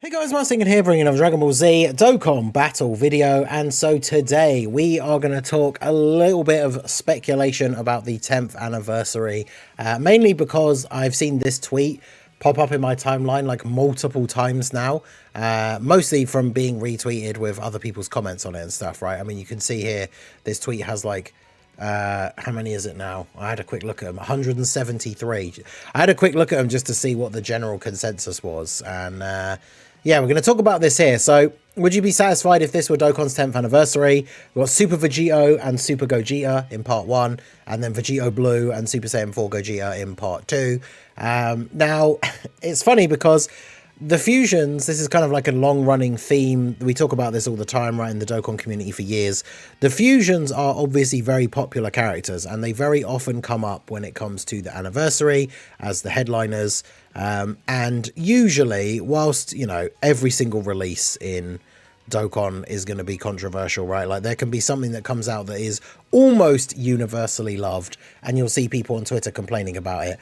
Hey guys, Martin here bringing another Dragon Ball Z Dokkan battle video, and so today we are going to talk a little bit of speculation about the 10th anniversary, mainly because I've seen this tweet pop up in my timeline like multiple times now, mostly from being retweeted with other people's comments on it and stuff, right? I mean, you can see here, this tweet has like how many is it now? I had a quick look at them. 173. I had a quick look at them just to see what the general consensus was, and yeah, we're going to talk about this here. So, would you be satisfied if this were Dokkan's 10th anniversary? We've got Super Vegito and Super Gogeta in part 1, and then Vegito Blue and Super Saiyan 4 Gogeta in part 2. Now, it's funny because the fusions, this is kind of like a long-running theme. We talk about this all the time, right, in the Dokkan community for years. The fusions are obviously very popular characters, and they very often come up when it comes to the anniversary as the headliners. And usually, whilst, you know, every single release in Dokkan is going to be controversial, right? Like, there can be something that comes out that is almost universally loved, and you'll see people on Twitter complaining about it.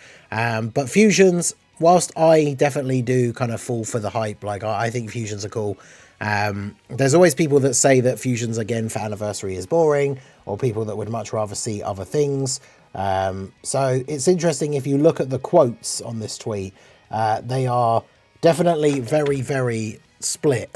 But fusions, whilst I definitely do kind of fall for the hype, like I think fusions are cool, there's always people that say that fusions again for anniversary is boring, or people that would much rather see other things. So it's interesting if you look at the quotes on this tweet, they are definitely very, very split.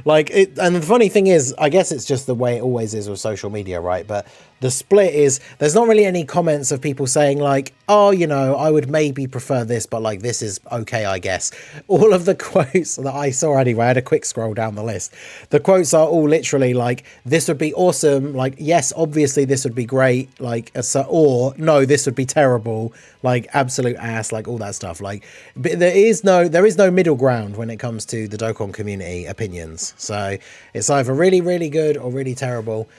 Like it, and the funny thing is, I guess it's just the way it always is with social media, right? But the split is, there's not really any comments of people saying like, oh, you know, I would maybe prefer this, but like this is okay, I guess. All of the quotes that I saw anyway, I had a quick scroll down the list. The quotes are all literally like, this would be awesome, like, yes, obviously this would be great, like, or no, this would be terrible, like absolute ass, like all that stuff. Like, but there is no middle ground when it comes to the Dokkan community opinions. So it's either really, really good or really terrible.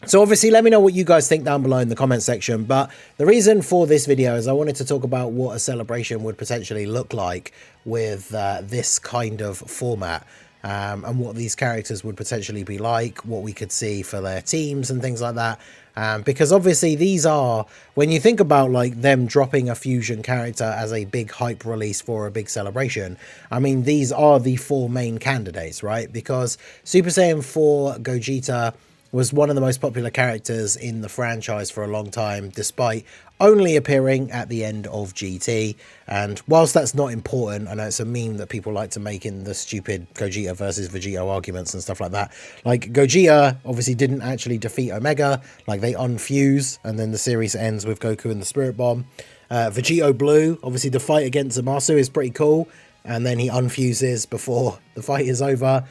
So obviously, let me know what you guys think down below in the comment section. But the reason for this video is I wanted to talk about what a celebration would potentially look like with this kind of format, and what these characters would potentially be like, what we could see for their teams and things like that. Because obviously these are, when you think about like them dropping a fusion character as a big hype release for a big celebration, I mean, these are the 4 main candidates, right? Because Super Saiyan 4 Gogeta was one of the most popular characters in the franchise for a long time, despite only appearing at the end of GT. And whilst that's not important, I know it's a meme that people like to make in the stupid Gogeta versus Vegito arguments and stuff like that. Like, Gogeta obviously didn't actually defeat Omega, like they unfuse, and then the series ends with Goku and the Spirit Bomb. Vegito Blue, obviously the fight against Zamasu is pretty cool, and then he unfuses before the fight is over.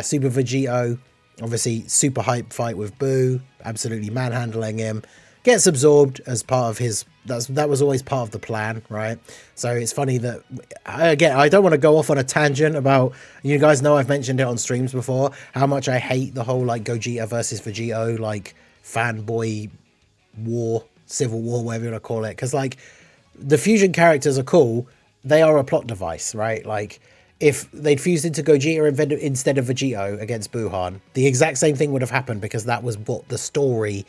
Super Vegito, obviously super hype fight with Boo, absolutely manhandling him, gets absorbed as part of his, that was always part of the plan, right? So it's funny that, again, I don't want to go off on a tangent about, you guys know I've mentioned it on streams before, how much I hate the whole like Gogeta versus Vegito like fanboy war, civil war, whatever you want to call it, because like the fusion characters are cool, they are a plot device, right? Like, if they'd fused into Gogeta instead of Vegito against Buhan, the exact same thing would have happened, because that was what the story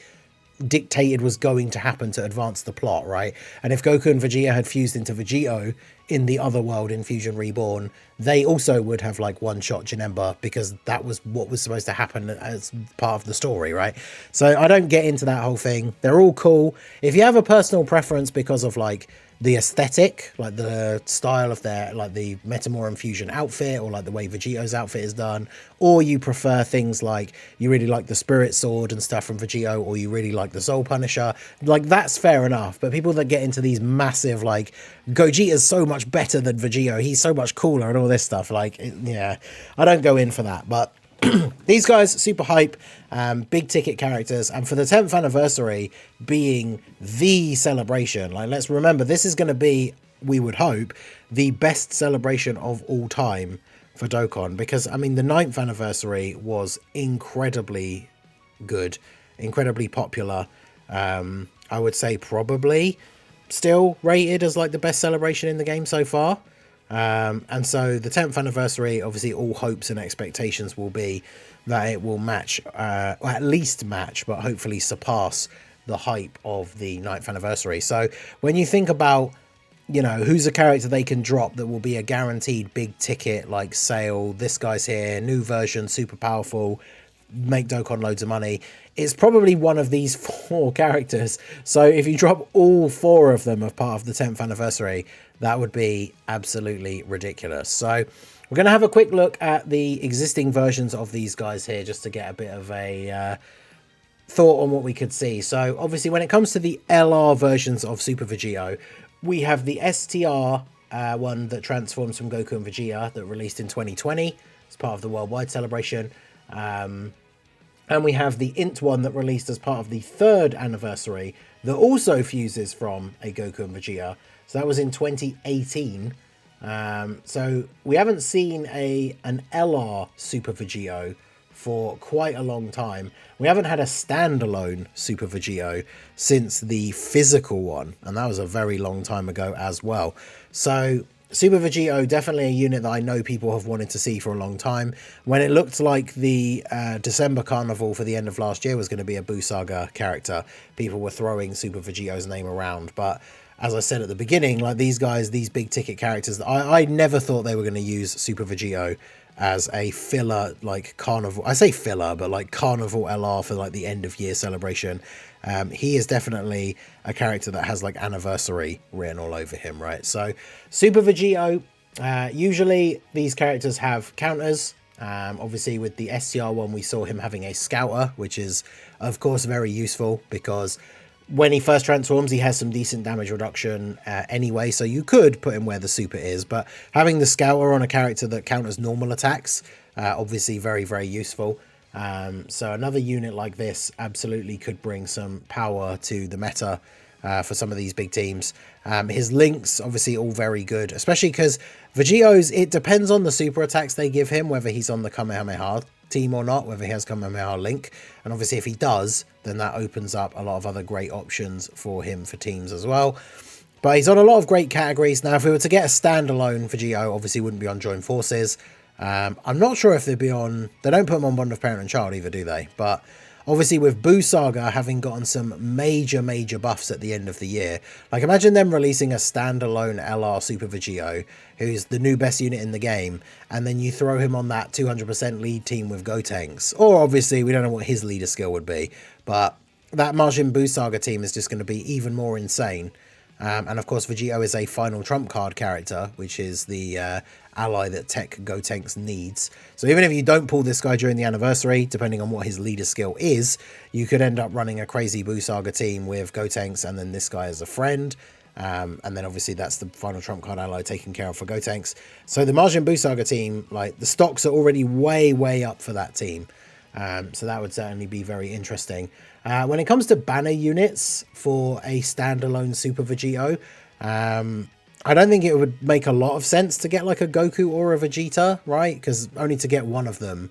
dictated was going to happen to advance the plot, right? And if Goku and Vegeta had fused into Vegito in the other world in Fusion Reborn, they also would have like one-shot Janemba, because that was what was supposed to happen as part of the story, right? So I don't get into that whole thing. They're all cool. If you have a personal preference because of like the aesthetic, like the style of their, like the Metamoran Fusion outfit, or like the way Vegito's outfit is done, or you prefer things like you really like the Spirit Sword and stuff from Vegito, or you really like the Soul Punisher, like that's fair enough. But people that get into these massive like Gogeta's so much better than Vegito, he's so much cooler and all this stuff, like yeah, I don't go in for that. But these guys, super hype, big ticket characters, and for the 10th anniversary being the celebration, like let's remember, this is going to be, we would hope, the best celebration of all time for Dokkan, because I mean the 9th anniversary was incredibly good, incredibly popular. I would say probably still rated as like the best celebration in the game so far. And so the 10th anniversary, obviously all hopes and expectations will be that it will match, or at least match, but hopefully surpass the hype of the 9th anniversary. So when you think about you know, who's a character they can drop that will be a guaranteed big ticket like sale. This guy's here, new version, super powerful, make Dokkan loads of money. It's probably one of these 4 characters. So if you drop all 4 of them as part of the 10th anniversary, that would be absolutely ridiculous. So we're going to have a quick look at the existing versions of these guys here just to get a bit of a thought on what we could see. So obviously when it comes to the LR versions of Super Vegito, we have the STR one that transforms from Goku and Vegeta that released in 2020 as part of the worldwide celebration. And we have the Int one that released as part of the 3rd anniversary that also fuses from a Goku and Vegeta. So that was in 2018. So we haven't seen an LR Super Vegito for quite a long time. We haven't had a standalone Super Vegito since the physical one, and that was a very long time ago as well. So Super Vegito, definitely a unit that I know people have wanted to see for a long time. When it looked like the December Carnival for the end of last year was going to be a Buu Saga character, people were throwing Super Vegito's name around. But as I said at the beginning, like these guys, these big ticket characters, I never thought they were going to use Super Vegito as a filler, like carnival. I say filler, but like carnival LR for like the end of year celebration. He is definitely a character that has like anniversary written all over him, right? So Super Vegito, usually these characters have counters. Obviously with the STR one, we saw him having a scouter, which is of course very useful because when he first transforms, he has some decent damage reduction anyway, so you could put him where the super is, but having the scouter on a character that counters normal attacks, obviously very, very useful. So another unit like this absolutely could bring some power to the meta for some of these big teams. His links, obviously all very good, especially because Vegito's, it depends on the super attacks they give him, whether he's on the Kamehameha team or not, whether he has Kamehameha link, and obviously if he does, then that opens up a lot of other great options for him for teams as well. But he's on a lot of great categories. Now if we were to get a standalone Vegito, obviously wouldn't be on Join Forces. I'm not sure if they'd be on, they don't put them on Bond of Parent and Child either, do they? But obviously with Buu Saga having gotten some major buffs at the end of the year, like imagine them releasing a standalone LR Super Vegito, who's the new best unit in the game, and then you throw him on that 200% lead team with Gotenks, or obviously we don't know what his leader skill would be, but that Majin Buu Saga team is just going to be even more insane. And of course Vegito is a final trump card character, which is the ally that Tech Gotenks needs. So even if you don't pull this guy during the anniversary, depending on what his leader skill is, you could end up running a crazy Buu Saga team with Gotenks and then this guy as a friend. And then obviously that's the final trump card ally taken care of for Gotenks. So the Majin Buu Saga team, like the stocks are already way up for that team. So that would certainly be very interesting. When it comes to banner units for a standalone Super Vegito, I don't think it would make a lot of sense to get like a Goku or a Vegeta, right? Because only to get one of them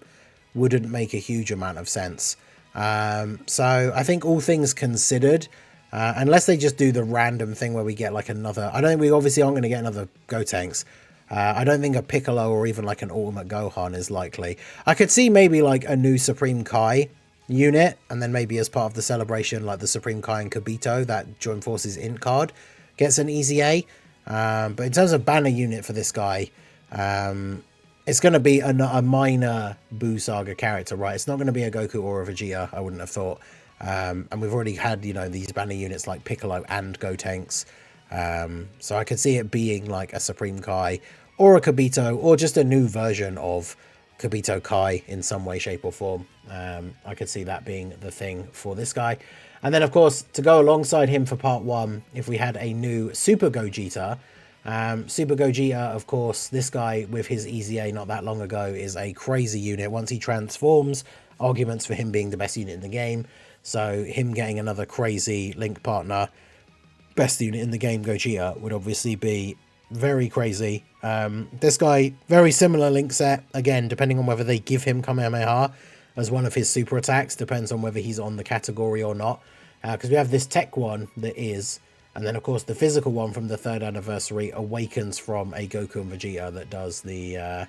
wouldn't make a huge amount of sense. So I think all things considered, unless they just do the random thing where we get like another, I don't think we obviously aren't going to get another Gotenks. I don't think a Piccolo or even like an Ultimate Gohan is likely. I could see maybe like a new Supreme Kai unit, and then maybe as part of the celebration, like the Supreme Kai and Kibito, that Join Forces Int card gets an easy A. But in terms of banner unit for this guy, it's going to be a minor Buu Saga character, right? It's not going to be a Goku or a Vegeta, I wouldn't have thought. And we've already had, you know, these banner units like Piccolo and Gotenks. So I could see it being like a Supreme Kai or a Kibito or just a new version of Kibito Kai in some way, shape or form. I could see that being the thing for this guy. And then of course, to go alongside him for part 1, if we had a new Super Gogeta, Super Gogeta, of course, this guy with his Easy A not that long ago is a crazy unit. Once he transforms, arguments for him being the best unit in the game. So him getting another crazy link partner, best unit in the game, Gogeta, would obviously be very crazy. This guy, very similar link set, again, depending on whether they give him Kamehameha as one of his super attacks, depends on whether he's on the category or not, because we have this tech one that is, and then of course the physical one from the 3rd anniversary awakens from a Goku and Vegeta that does the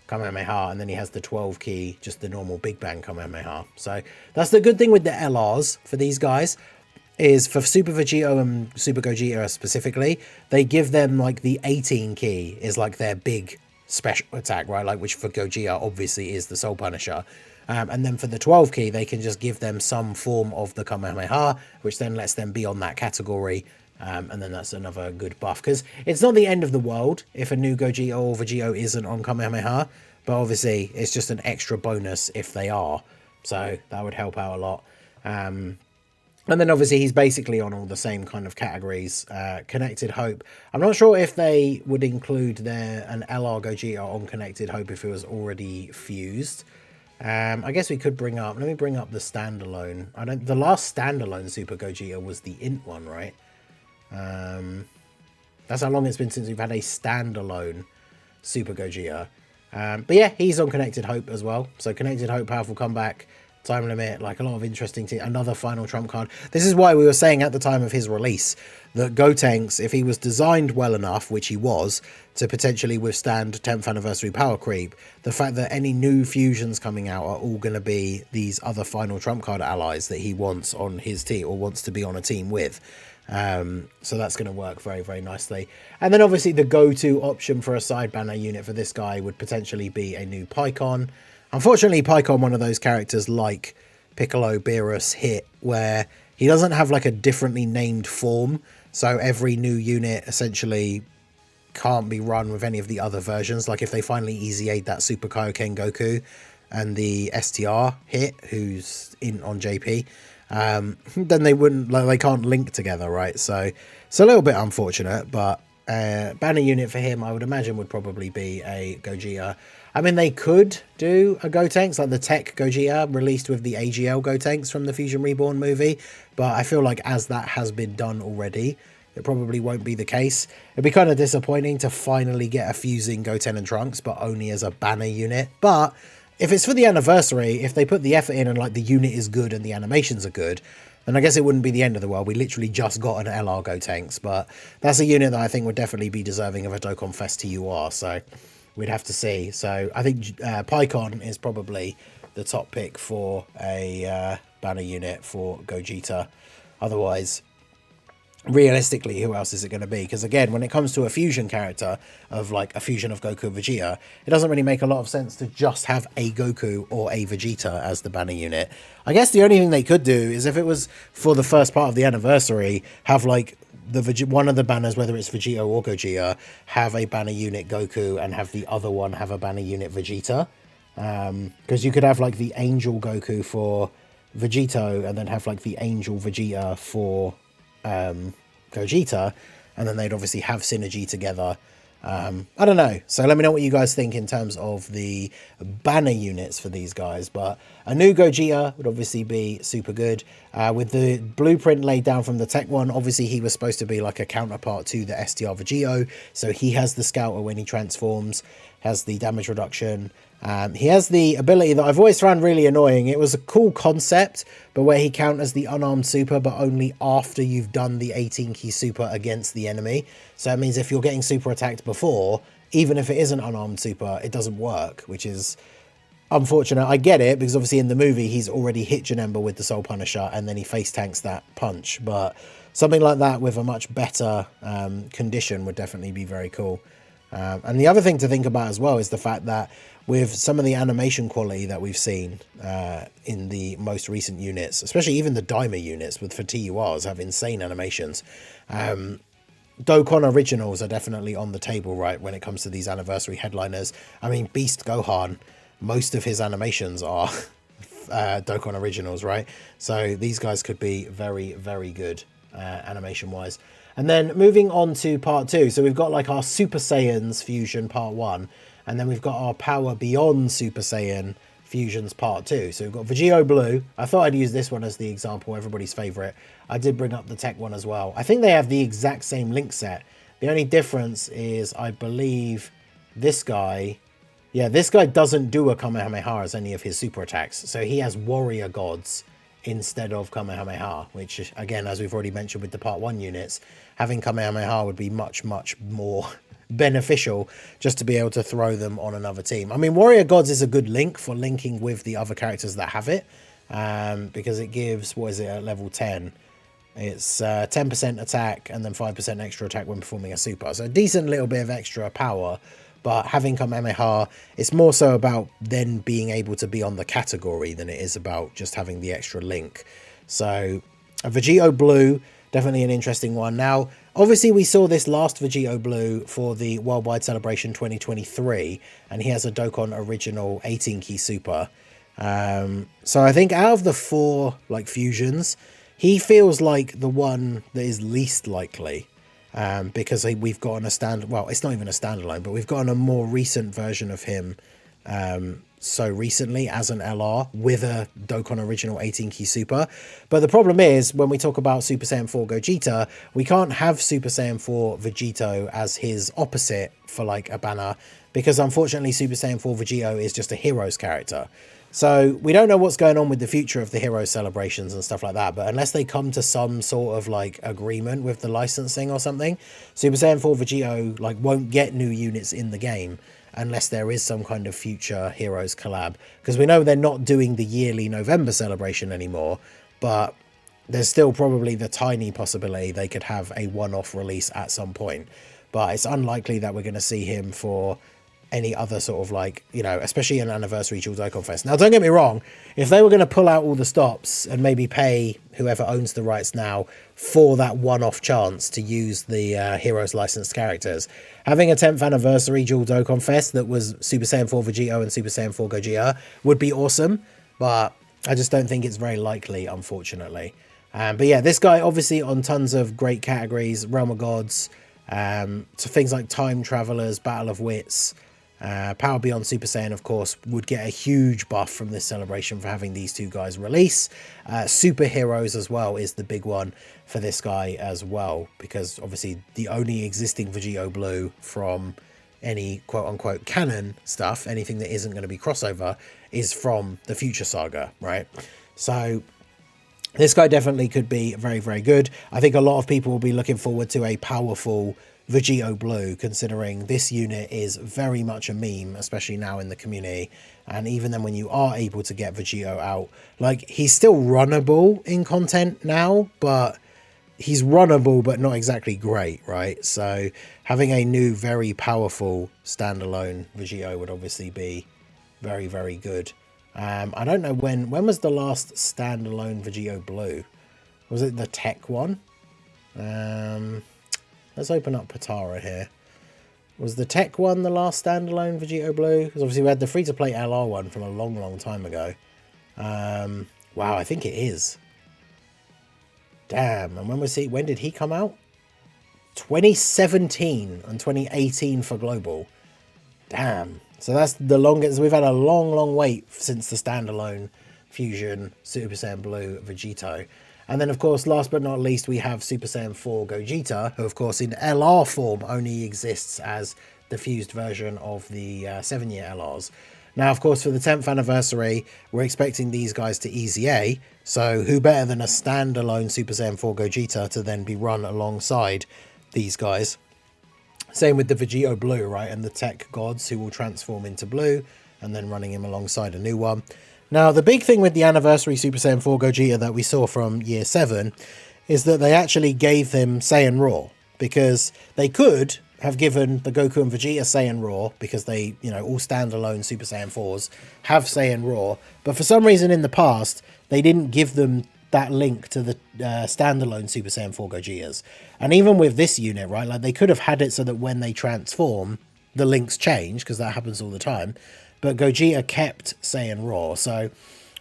Kamehameha, and then he has the 12 key, just the normal Big Bang Kamehameha. So that's the good thing with the LRs for these guys. is for Super Vegito and Super Gogeta specifically, they give them like the 18 key is like their big special attack, right? Like, which for Gogeta obviously is the Soul Punisher. And then for the 12 key, they can just give them some form of the Kamehameha, which then lets them be on that category. And then that's another good buff, because it's not the end of the world if a new Gogeta or Vegito isn't on Kamehameha, but obviously it's just an extra bonus if they are. So that would help out a lot. And then obviously he's basically on all the same kind of categories. Connected Hope. I'm not sure if they would include an LR Gogeta on Connected Hope if it was already fused. I guess we could let me bring up the standalone. The last standalone Super Gogeta was the Int one, right? That's how long it's been since we've had a standalone Super Gogeta. But yeah, he's on Connected Hope as well. So Connected Hope, powerful comeback, time limit, like a lot of interesting another final trump card. This is why we were saying at the time of his release that Gotenks, if he was designed well enough, which he was, to potentially withstand 10th anniversary power creep, the fact that any new fusions coming out are all going to be these other final trump card allies that he wants on his team or wants to be on a team with. So that's going to work very, very nicely. And then obviously the go-to option for a side banner unit for this guy would potentially be a new Pycon. Unfortunately, Pycon, one of those characters like Piccolo, Beerus, Hit, where he doesn't have like a differently named form. So every new unit essentially can't be run with any of the other versions. Like if they finally easy aid that Super Kaioken Goku and the STR Hit, who's in on JP, then they wouldn't, like, they can't link together, right? So it's a little bit unfortunate, but banner unit for him, I would imagine, would probably be a Gogeta. I mean, they could do a Gotenks, like the Tech Gogeta released with the AGL Gotenks from the Fusion Reborn movie, but I feel like as that has been done already, it probably won't be the case. It'd be kind of disappointing to finally get a fusing Goten and Trunks, but only as a banner unit. But if it's for the anniversary, if they put the effort in and like the unit is good and the animations are good, then I guess it wouldn't be the end of the world. We literally just got an LR Gotenks, but that's a unit that I think would definitely be deserving of a Dokkan Fest TUR, so we'd have to see. So I think Pycon is probably the top pick for a banner unit for Gogeta. Otherwise, realistically, who else is it going to be? Because again, when it comes to a fusion character of like a fusion of Goku and Vegeta, it doesn't really make a lot of sense to just have a Goku or a Vegeta as the banner unit. I guess the only thing they could do is, if it was for the first part of the anniversary, have like one of the banners, whether it's Vegeta or Gogeta, have a banner unit Goku and have the other one have a banner unit Vegeta. Because you could have like the Angel Goku for Vegito and then have like the Angel Vegeta for Gogeta, and then they'd obviously have synergy together. I don't know, so let me know what you guys think in terms of the banner units for these guys. But a new Gogeta would obviously be super good, with the blueprint laid down from the Tech one. Obviously he was supposed to be like a counterpart to the STR Vegito, so he has the Scouter when he transforms, has the damage reduction. He has the ability that I've always found really annoying. It was a cool concept, but where he counters the unarmed super, but only after you've done the 18 key super against the enemy. So it means if you're getting super attacked before, even if it is an unarmed super, it doesn't work, which is unfortunate. I get it, because obviously in the movie he's already hit Janemba with the Soul Punisher and then he face tanks that punch, but something like that with a much better condition would definitely be very cool. And the other thing to think about as well is the fact that with some of the animation quality that we've seen in the most recent units, especially even the Daima units for TURs have insane animations. Dokkan Originals are definitely on the table, right, when it comes to these anniversary headliners. I mean, Beast Gohan, most of his animations are Dokkan Originals, right? So these guys could be very, very good animation-wise. And then moving on to part 2. So we've got like our Super Saiyans fusion part 1. And then we've got our Power Beyond Super Saiyan fusions part 2. So we've got Vegito Blue. I thought I'd use this one as the example, everybody's favorite. I did bring up the Tech one as well. I think they have the exact same link set. The only difference is, I believe this guy, yeah, this guy doesn't do a Kamehameha as any of his super attacks. So he has Warrior Gods instead of Kamehameha, which again, as we've already mentioned with the part 1 units, having Kamehameha would be much, much more beneficial just to be able to throw them on another team. I mean, Warrior Gods is a good link for linking with the other characters that have it, because it gives, what is it, at level 10? It's 10% attack and then 5% extra attack when performing a super. So a decent little bit of extra power. But having Kamehameha, it's more so about then being able to be on the category than it is about just having the extra link. So a Vegito Blue, definitely an interesting one. Now, obviously we saw this last Vegito Blue for the Worldwide Celebration 2023, and he has a Dokkan Original 18-key super. So I think out of the 4 like fusions, he feels like the one that is least likely. Because we've gotten well, it's not even a standalone, but we've gotten a more recent version of him so recently as an LR with a Dokkan Original 18-key super. But the problem is, when we talk about Super Saiyan 4 Gogeta, we can't have Super Saiyan 4 Vegito as his opposite for like a banner, because unfortunately Super Saiyan 4 Vegito is just a Heroes character. So we don't know what's going on with the future of the hero celebrations and stuff like that, but unless they come to some sort of like agreement with the licensing or something, Super Saiyan 4 Vegito like won't get new units in the game unless there is some kind of future heroes collab, because we know they're not doing the yearly November celebration anymore, but there's still probably the tiny possibility they could have a one-off release at some point. But it's unlikely that we're going to see him for any other sort of like, you know, especially an anniversary Dual Dokkan Fest. Now, don't get me wrong, if they were going to pull out all the stops and maybe pay whoever owns the rights now for that one-off chance to use the Heroes licensed characters, having a 10th anniversary Dual Dokkan Fest that was Super Saiyan 4 Vegito and Super Saiyan 4 Gogeta would be awesome, but I just don't think it's very likely, unfortunately. But yeah, this guy obviously on tons of great categories, Realm of Gods, so things like Time Travelers, Battle of Wits, Power Beyond Super Saiyan, of course, would get a huge buff from this celebration for having these 2 guys release. Superheroes as well is the big one for this guy as well, because obviously the only existing Vegito Blue from any quote-unquote canon stuff, anything that isn't going to be crossover, is from the Future Saga, right? So this guy definitely could be very, very good. I think a lot of people will be looking forward to a powerful Vegito Blue, considering this unit is very much a meme, especially now in the community. And even then, when you are able to get Vegito out, like, he's still runnable in content now, but he's runnable but not exactly great, right? So having a new very powerful standalone Vegito would obviously be very, very good. I don't know when was the last standalone Vegito Blue? Was it the tech one? Let's open up Patara here. Was the tech one the last standalone Vegito Blue? Because obviously we had the free-to-play LR one from a long, long time ago. Wow, I think it is. Damn, and when did he come out? 2017 and 2018 for Global. Damn. So that's the longest. We've had a long, long wait since the standalone Fusion Super Saiyan Blue Vegito. And then, of course, last but not least, we have Super Saiyan 4 Gogeta, who, of course, in LR form only exists as the fused version of the 7-year LRs. Now, of course, for the 10th anniversary, we're expecting these guys to EZA. So who better than a standalone Super Saiyan 4 Gogeta to then be run alongside these guys? Same with the Vegito Blue, right? And the tech gods who will transform into blue and then running him alongside a new one. Now, the big thing with the anniversary Super Saiyan 4 Gogeta that we saw from year 7 is that they actually gave him Saiyan Raw, because they could have given the Goku and Vegeta Saiyan Raw, because they, you know, all standalone Super Saiyan 4s have Saiyan Raw, but for some reason in the past, they didn't give them that link to the standalone Super Saiyan 4 Gogetas. And even with this unit, right, like they could have had it so that when they transform, the links change, because that happens all the time. But Gogeta kept Saiyan Raw, so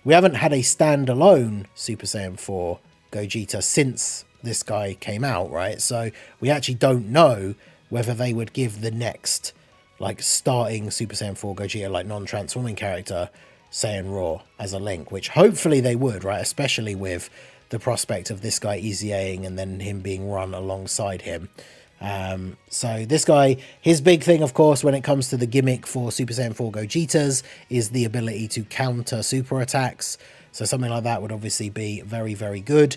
we haven't had a standalone Super Saiyan 4 Gogeta since this guy came out, right? So we actually don't know whether they would give the next, like, starting Super Saiyan 4 Gogeta, like, non-transforming character, Saiyan Raw as a link, which hopefully they would, right? Especially with the prospect of this guy EZAing and then him being run alongside him. So this guy, his big thing, of course, when it comes to the gimmick for Super Saiyan 4 Gogetas is the ability to counter super attacks. So something like that would obviously be very, very good.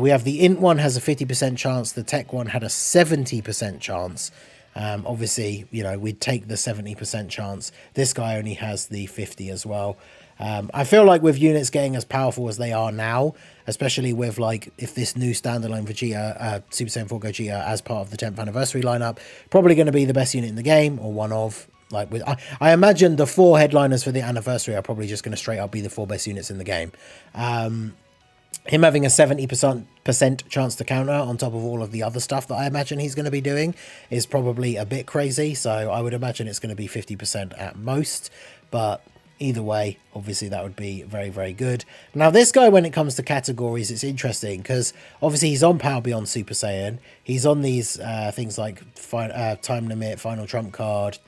We have the int one has a 50% chance. The tech one had a 70% chance. Obviously, you know, we'd take the 70% chance. This guy only has the 50 as well. I feel like with units getting as powerful as they are now, especially with like if this new standalone Vegeta, Super Saiyan 4 Gogeta as part of the 10th anniversary lineup, probably going to be the best unit in the game, or one of. Like with, I imagine the 4 headliners for the anniversary are probably just going to straight up be the 4 best units in the game. Him having a 70% chance to counter on top of all of the other stuff that I imagine he's going to be doing is probably a bit crazy. So I would imagine it's going to be 50% at most. But either way, obviously that would be very, very good. Now this guy, when it comes to categories, it's interesting because obviously he's on Power Beyond Super Saiyan. He's on these things like Time Limit, Final Trump Card.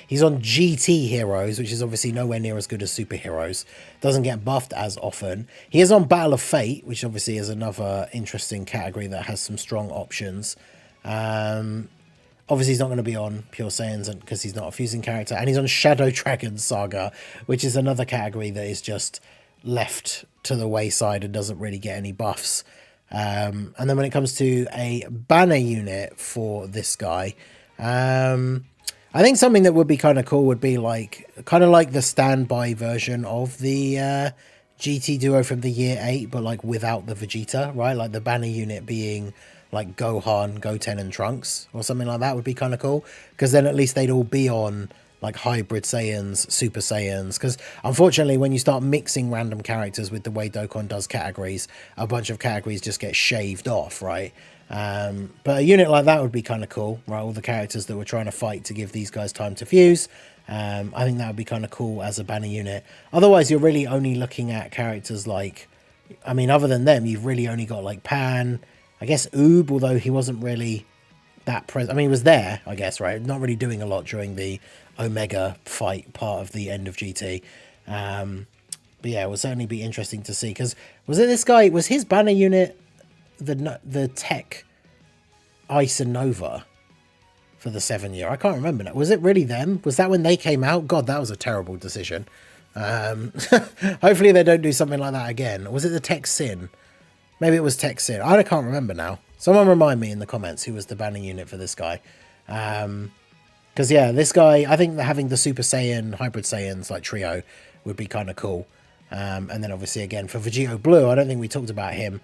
He's on GT Heroes, which is obviously nowhere near as good as Superheroes. Doesn't get buffed as often. He is on Battle of Fate, which obviously is another interesting category that has some strong options. Obviously, he's not going to be on Pure Saiyans because he's not a fusing character. And he's on Shadow Dragon Saga, which is another category that is just left to the wayside and doesn't really get any buffs. And then when it comes to a banner unit for this guy, I think something that would be kind of cool would be like, kind of like the standby version of the GT Duo from the year 8, but like without the Vegeta, right? Like the banner unit being like Gohan, Goten, and Trunks, or something like that would be kind of cool. Because then at least they'd all be on like Hybrid Saiyans, Super Saiyans. Because unfortunately, when you start mixing random characters with the way Dokkan does categories, a bunch of categories just get shaved off, right? But a unit like that would be kind of cool, right? All the characters that were trying to fight to give these guys time to fuse. I think that would be kind of cool as a banner unit. Otherwise, you're really only looking at characters like, I mean, other than them, you've really only got like Pan, I guess Oob, although he wasn't really that present. I mean, he was there, I guess, right? Not really doing a lot during the Omega fight part of the end of GT. But yeah, it will certainly be interesting to see. Because was it this guy, was his banner unit the Tech Ice and Nova for the 7 year? I can't remember now. Was it really them? Was that when they came out? God, that was a terrible decision. Hopefully they don't do something like that again. Or was it the Tech Sin? Maybe it was Tech Sin. I can't remember now. Someone remind me in the comments who was the banner unit for this guy. Because yeah, this guy, I think that having the Super Saiyan, Hybrid Saiyans like trio would be kind of cool. And then obviously again for Vegito Blue, I don't think we talked about him.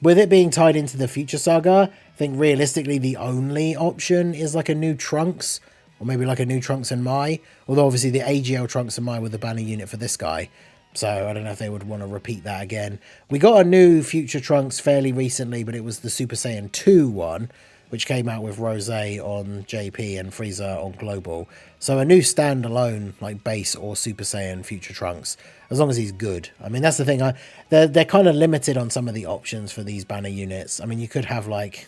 With it being tied into the Future Saga, I think realistically the only option is like a new Trunks, or maybe like a new Trunks and Mai. Although obviously the AGL Trunks and Mai were the banner unit for this guy. So I don't know if they would want to repeat that again. We got a new Future Trunks fairly recently, but it was the Super Saiyan 2 one, which came out with Rose on JP and Frieza on Global. So a new standalone, like base or Super Saiyan Future Trunks, as long as he's good. I mean, that's the thing. They're kind of limited on some of the options for these banner units. I mean, you could have like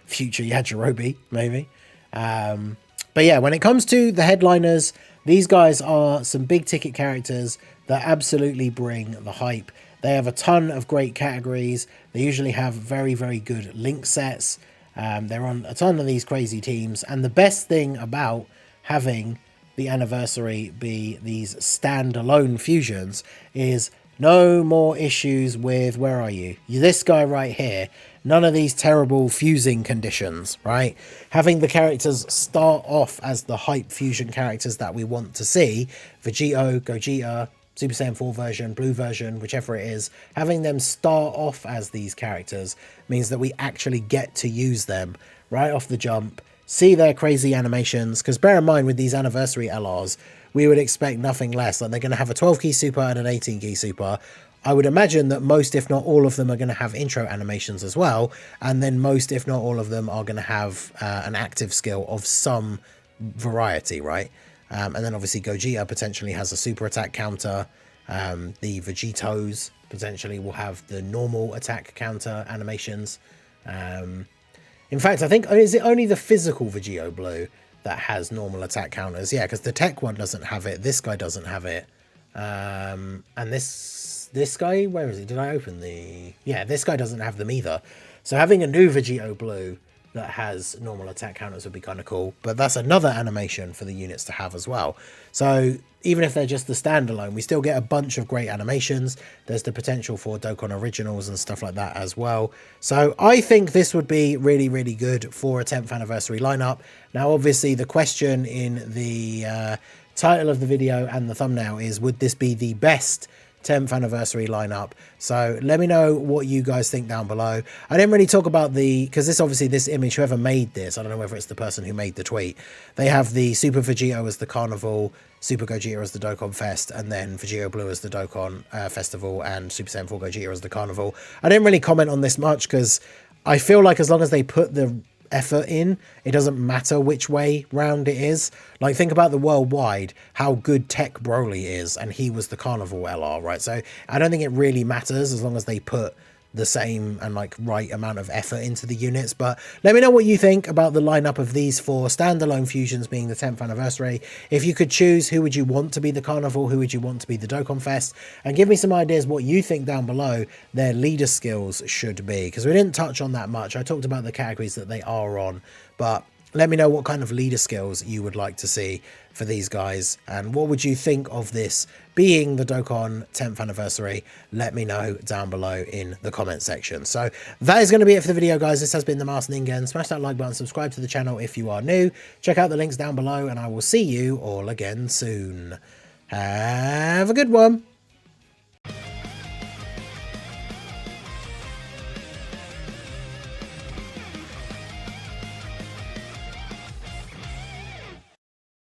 Future Yajirobe, maybe. But yeah, when it comes to the headliners, these guys are some big ticket characters that absolutely bring the hype. They have a ton of great categories. They usually have very, very good link sets. They're on a ton of these crazy teams. And the best thing about having the anniversary be these standalone fusions is no more issues with, where are you? This guy right here. None of these terrible fusing conditions, right? Having the characters start off as the hype fusion characters that we want to see. Vegito, Gogeta, Super Saiyan 4 version, Blue version, whichever it is. Having them start off as these characters means that we actually get to use them right off the jump. See their crazy animations. Because bear in mind, with these anniversary LRs, we would expect nothing less. Like they're going to have a 12-key super and an 18-key super. I would imagine that most, if not all of them, are going to have intro animations as well. And then most, if not all of them, are going to have an active skill of some variety, right? And then obviously Gogeta potentially has a super attack counter. The Vegetos potentially will have the normal attack counter animations. In fact, I think, is it only the physical Vegito Blue that has normal attack counters? Yeah, because the tech one doesn't have it. This guy doesn't have it. And this guy, where is it? Did I open the... Yeah, this guy doesn't have them either. So having a new Vegito Blue that has normal attack counters would be kind of cool. But that's another animation for the units to have as well. So even if they're just the standalone, we still get a bunch of great animations. There's the potential for Dokkan Originals and stuff like that as well. So I think this would be really, really good for a 10th anniversary lineup. Now, obviously, the question in the title of the video and the thumbnail is, would this be the best 10th anniversary lineup? So let me know what you guys think down below. I didn't really talk about because this image, whoever made this, I don't know whether it's the person who made the tweet, they have the Super Vegito as the Carnival, Super Gogeta as the Dokkan Fest, and then Vegito Blue as the Dokkan Festival, and Super Saiyan 4 Gogeta as the Carnival. I didn't really comment on this much because I feel like as long as they put the effort in, it doesn't matter which way round it is. Like, think about the worldwide, how good Tech Broly is, and he was the Carnival LR, right? So I don't think it really matters as long as they put the same and like right amount of effort into the units. But let me know what you think about the lineup of these 4 standalone fusions being the 10th anniversary. If you could choose, who would you want to be the Carnival, who would you want to be the Dokkan Fest, and give me some ideas what you think down below their leader skills should be, because we didn't touch on that much. I talked about the categories that they are on, but let me know what kind of leader skills you would like to see for these guys, and what would you think of this being the Dokkan 10th anniversary. Let me know down below in the comment section. So that is going to be it for the video, guys. This has been the Master Ningen. Smash that like button, subscribe to the channel if you are new, check out the links down below, and I will see you all again soon. Have a good one.